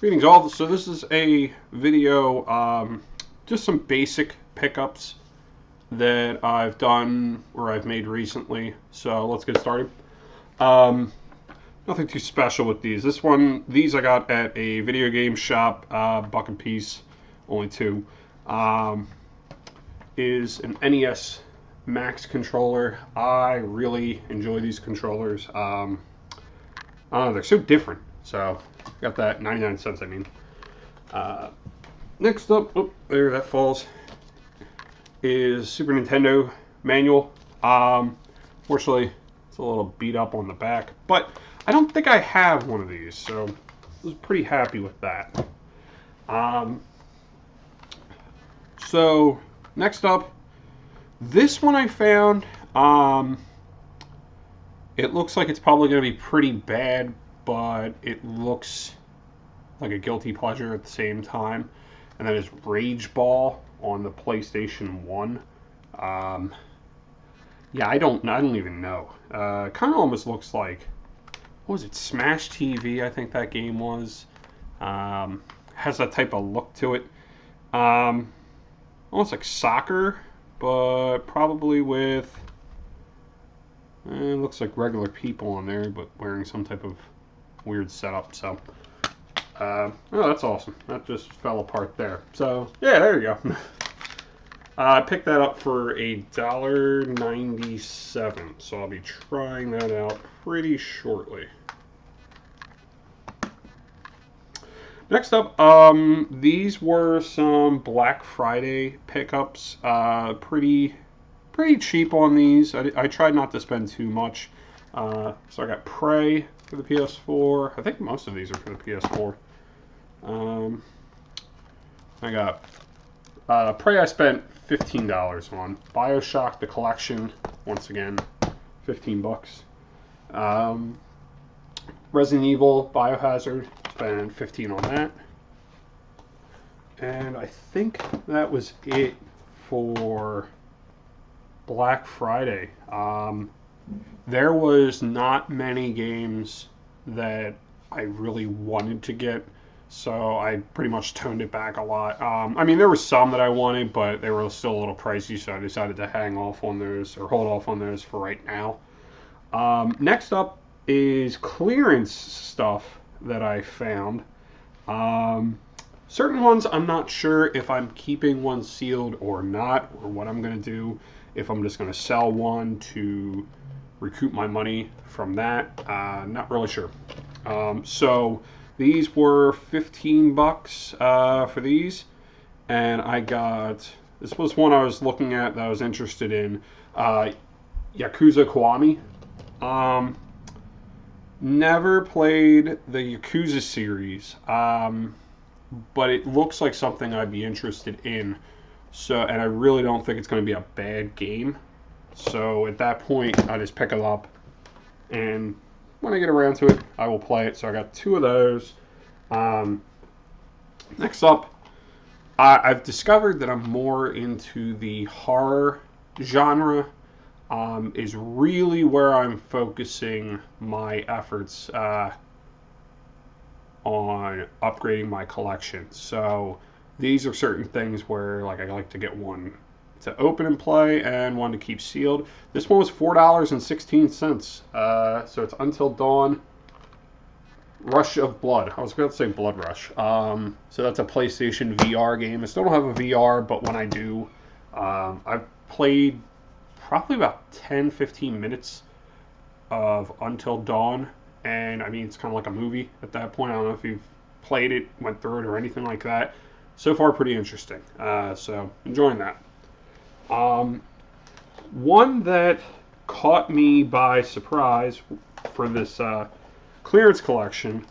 Greetings all. So this is a video, just some basic pickups that I've done or I've made recently. So let's get started. Nothing too special with these. These I got at a video game shop, buck a piece, only two. Is an NES Max controller. I really enjoy these controllers. I don't know, they're so different. So got that 99 cents. I mean, next up, there that falls, is Super Nintendo manual. Fortunately, it's a little beat up on the back, but I don't think I have one of these, so I was pretty happy with that. So next up, this one I found. It looks like it's probably going to be pretty bad, but it looks like a guilty pleasure at the same time. And that is Rage Ball on the PlayStation 1. Yeah, I don't even know. Kind of almost looks like, what was it, Smash TV, I think that game was. Has that type of look to it. Almost like soccer, but probably with, it looks like regular people on there, but wearing some type of weird setup. So, oh, that's awesome. That just fell apart there. So, yeah, there you go. I picked that up for $1.97, so I'll be trying that out pretty shortly. Next up, these were some Black Friday pickups. Pretty cheap on these. I tried not to spend too much. So I got Prey for the PS4. I think most of these are for the PS4. I got Prey. I spent $15 on. BioShock the collection, once again, $15. Resident Evil, Biohazard, spent $15 on that. And I think that was it for Black Friday. There was not many games that I really wanted to get, so I pretty much toned it back a lot. I mean, there were some that I wanted, but they were still a little pricey, so I decided to hang off on those, or hold off on those for right now. Next up is clearance stuff that I found. Certain ones I'm not sure if I'm keeping one sealed or not, or what I'm going to do. If I'm just going to sell one to recoup my money from that, not really sure. So these were $15 for these, and I got, this was one I was looking at that I was interested in, Yakuza Kiwami. Never played the Yakuza series, but it looks like something I'd be interested in. So, and I really don't think it's going to be a bad game. So at that point, I just pick it up, and when I get around to it, I will play it. So I got two of those. Next up, I've discovered that I'm more into the horror genre. Is really where I'm focusing my efforts on upgrading my collection. So these are certain things where, like, I like to get one to open and play and one to keep sealed. This one was $4.16. So it's Until Dawn, Rush of Blood. I was about to say Blood Rush. So that's a PlayStation VR game. I still don't have a VR, but when I do, I've played probably about 10-15 minutes of Until Dawn, and I mean, it's kind of like a movie at that point. I don't know if you've played it, went through it, or anything like that. So far, pretty interesting. So enjoying that. One that caught me by surprise for this clearance collection,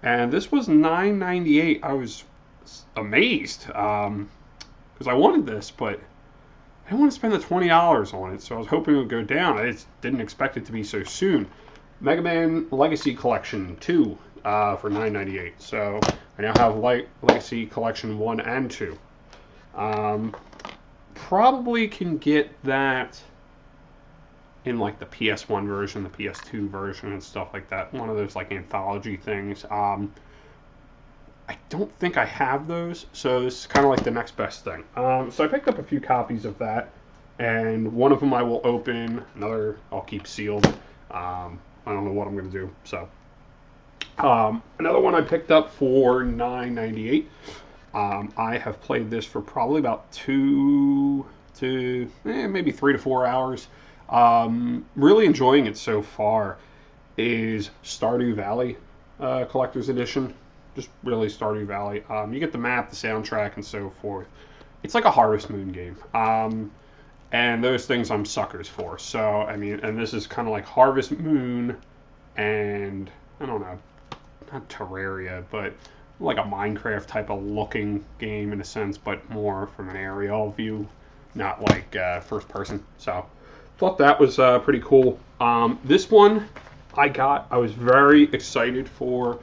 and this was $9.98. I was amazed because I wanted this, but I didn't want to spend the $20 on it, so I was hoping it would go down. I just didn't expect it to be so soon. Mega Man Legacy Collection 2 for $9.98. So I now have Legacy Collection 1 and 2. Probably can get that in like the PS1 version, the PS2 version, and stuff like that. One of those like anthology things. I don't think I have those, so this is kind of like the next best thing. So I picked up a few copies of that, and one of them I will open, another I'll keep sealed. I don't know what I'm going to do. So another one I picked up for $9.98. I have played this for probably about 2 to maybe 3 to 4 hours. Really enjoying it so far. Is Stardew Valley Collector's Edition. Just really Stardew Valley. You get the map, the soundtrack, and so forth. It's like a Harvest Moon game. And those things I'm suckers for. So, I mean, and this is kind of like Harvest Moon and, I don't know, not Terraria, but like a Minecraft type of looking game in a sense, but more from an aerial view, not like first person. So, thought that was pretty cool. This one I was very excited for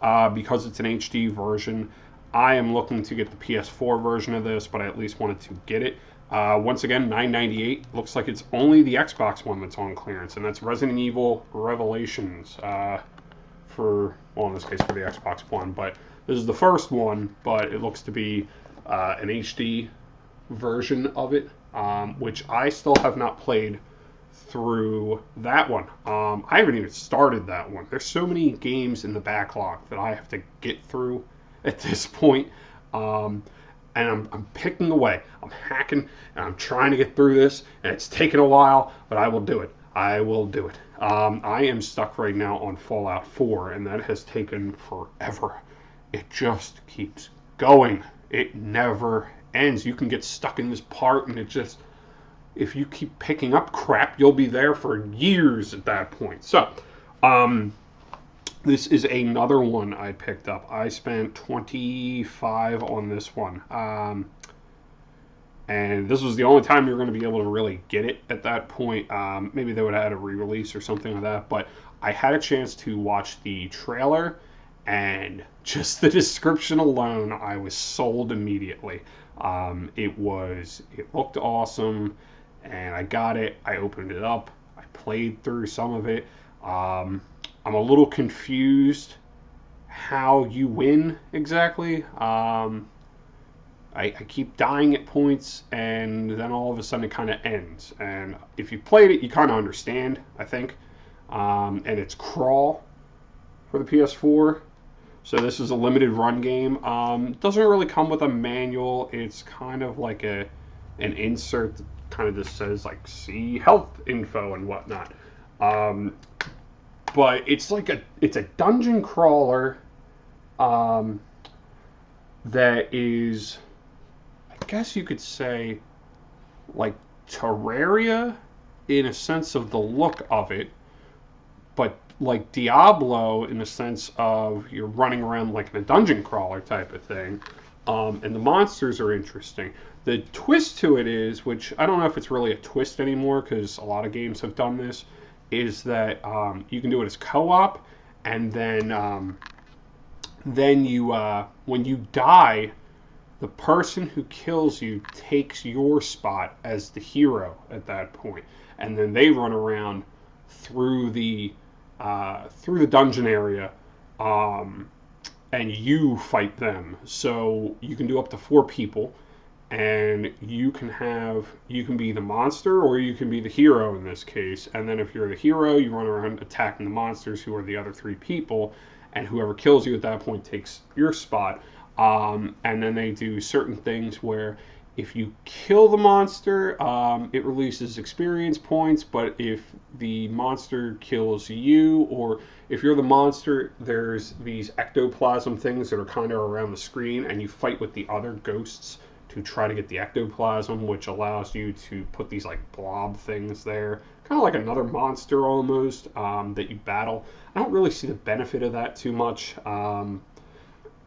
because it's an HD version. I am looking to get the PS4 version of this, but I at least wanted to get it. Once again, $9.98. Looks like it's only the Xbox one that's on clearance, and that's Resident Evil Revelations in this case for the Xbox One. But this is the first one, but it looks to be an HD version of it, which I still have not played through that one. I haven't even started that one. There's so many games in the backlog that I have to get through at this point. And I'm picking away. I'm hacking, and I'm trying to get through this, and it's taken a while, but I will do it. I will do it. I am stuck right now on Fallout 4, and that has taken forever. It just keeps going. It never ends. You can get stuck in this part, and it just... If you keep picking up crap, you'll be there for years at that point. So, this is another one I picked up. I spent $25 on this one. And this was the only time you're going to be able to really get it at that point. Maybe they would have had a re-release or something like that. But I had a chance to watch the trailer, and just the description alone, I was sold immediately. It looked awesome. And I got it. I opened it up. I played through some of it. I'm a little confused how you win exactly. I keep dying at points, and then all of a sudden it kind of ends. And if you played it, you kind of understand, I think. And it's Crawl for the PS4. So this is a limited run game. Doesn't really come with a manual. It's kind of like an insert that kind of just says like see health info and whatnot. But it's a dungeon crawler that is, I guess you could say, like Terraria in a sense of the look of it, but like Diablo in the sense of you're running around like in a dungeon crawler type of thing. And the monsters are interesting. The twist to it is, which I don't know if it's really a twist anymore because a lot of games have done this, is that you can do it as co-op, and then you when you die, the person who kills you takes your spot as the hero at that point, and then they run around through the dungeon area. And you fight them. So you can do up to 4 people, and you can be the monster or you can be the hero in this case. And then if you're the hero, you run around attacking the monsters who are the other 3 people, and whoever kills you at that point takes your spot. And then they do certain things where if you kill the monster, it releases experience points, but if the monster kills you, or if you're the monster, there's these ectoplasm things that are kind of around the screen, and you fight with the other ghosts to try to get the ectoplasm, which allows you to put these like blob things there, kind of like another monster almost, that you battle. I don't really see the benefit of that too much.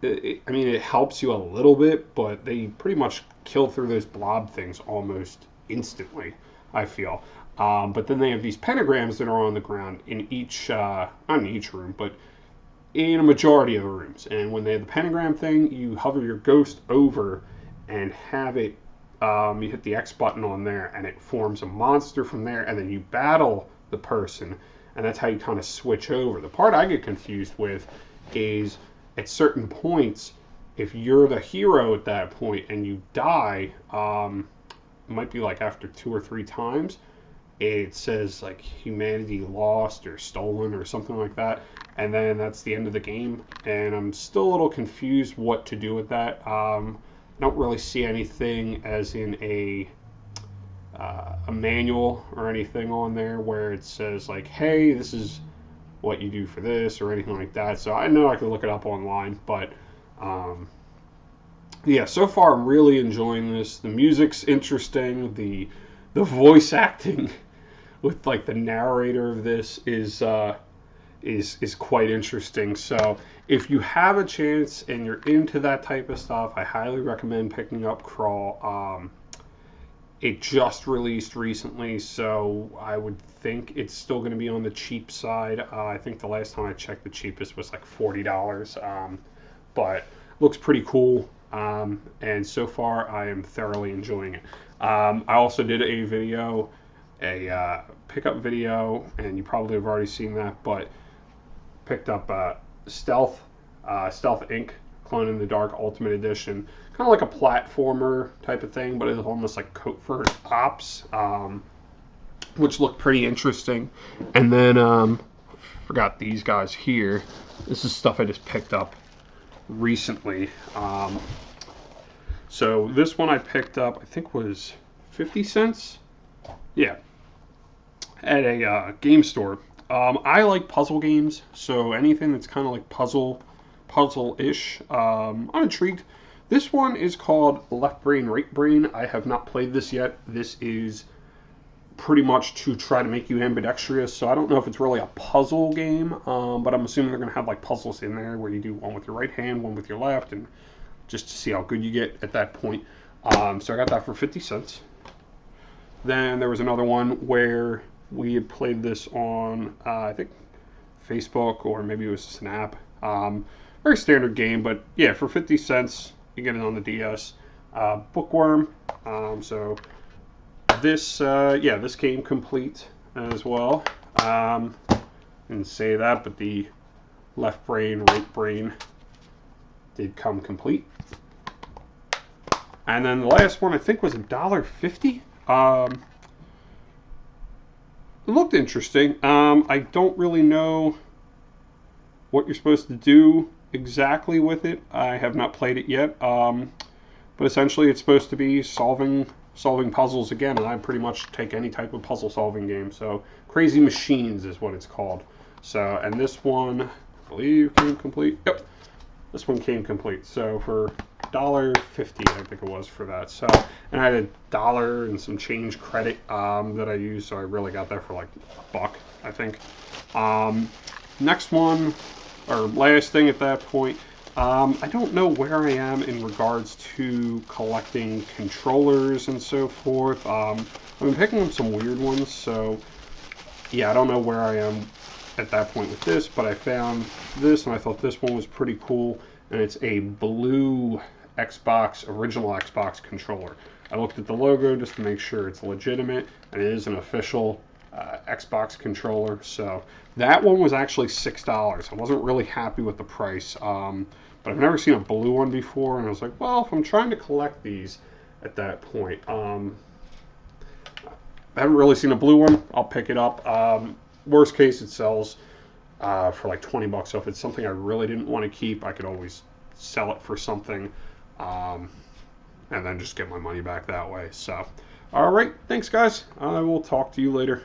It helps you a little bit, but they pretty much kill through those blob things almost instantly, I feel. But then they have these pentagrams that are on the ground in each, not in each room, but in a majority of the rooms. And when they have the pentagram thing, you hover your ghost over and have it, you hit the X button on there, and it forms a monster from there, and then you battle the person, and that's how you kind of switch over. The part I get confused with is at certain points, if you're the hero at that point and you die, it might be like after 2 or 3 times, it says like humanity lost or stolen or something like that, and then that's the end of the game. And I'm still a little confused what to do with that. I don't really see anything as in a manual or anything on there where it says like, hey, this is what you do for this or anything like that. So I know I could look it up online, but yeah, so far I'm really enjoying this. The music's interesting. The voice acting with like the narrator of this is quite interesting. So if you have a chance and you're into that type of stuff, I highly recommend picking up Crawl. It just released recently, so I would think it's still going to be on the cheap side. I think the last time I checked, the cheapest was like $40, but looks pretty cool. And so far, I am thoroughly enjoying it. I also did a video, a pickup video, and you probably have already seen that, but picked up Stealth Inc. Clone in the Dark Ultimate Edition. Kind of like a platformer type of thing, but it's almost like Covert Ops, which looked pretty interesting. And then, forgot these guys here. This is stuff I just picked up recently. So this one I picked up, I think was 50 cents. Yeah, at a game store. I like puzzle games, so anything that's kind of like puzzle-ish. I'm intrigued. This one is called Left Brain, Right Brain. I have not played this yet. This is pretty much to try to make you ambidextrous, so I don't know if it's really a puzzle game, but I'm assuming they're going to have like puzzles in there where you do one with your right hand, one with your left, and just to see how good you get at that point. So I got that for 50 cents. Then there was another one where we had played this on, I think, Facebook, or maybe it was just an app. Very standard game, but yeah, for 50 cents, you get it on the DS. Bookworm. So this, yeah, this came complete as well. Didn't say that, but the Left Brain, Right Brain did come complete. And then the last one I think was $1.50. It looked interesting. I don't really know what you're supposed to do exactly with it. I have not played it yet. But essentially it's supposed to be solving puzzles again, and I pretty much take any type of puzzle solving game. So Crazy Machines is what it's called. So, and this one, I believe, came complete. Yep, this one came complete. So for $1.50, I think it was for that. So, and I had $1 and some change credit that I used, so I really got that for like $1, I think. Next one, or last thing at that point, I don't know where I am in regards to collecting controllers and so forth. I've been picking up some weird ones, so yeah, I don't know where I am at that point with this, but I found this and I thought this one was pretty cool, and it's a blue original Xbox controller. I looked at the logo just to make sure it's legitimate, and it is an official Xbox controller. So that one was actually $6. I wasn't really happy with the price, but I've never seen a blue one before, and I was like, well, if I'm trying to collect these at that point, I haven't really seen a blue one, I'll pick it up. Worst case, it sells for like $20. So if it's something I really didn't want to keep, I could always sell it for something, and then just get my money back that way. So, all right, thanks guys. I will talk to you later.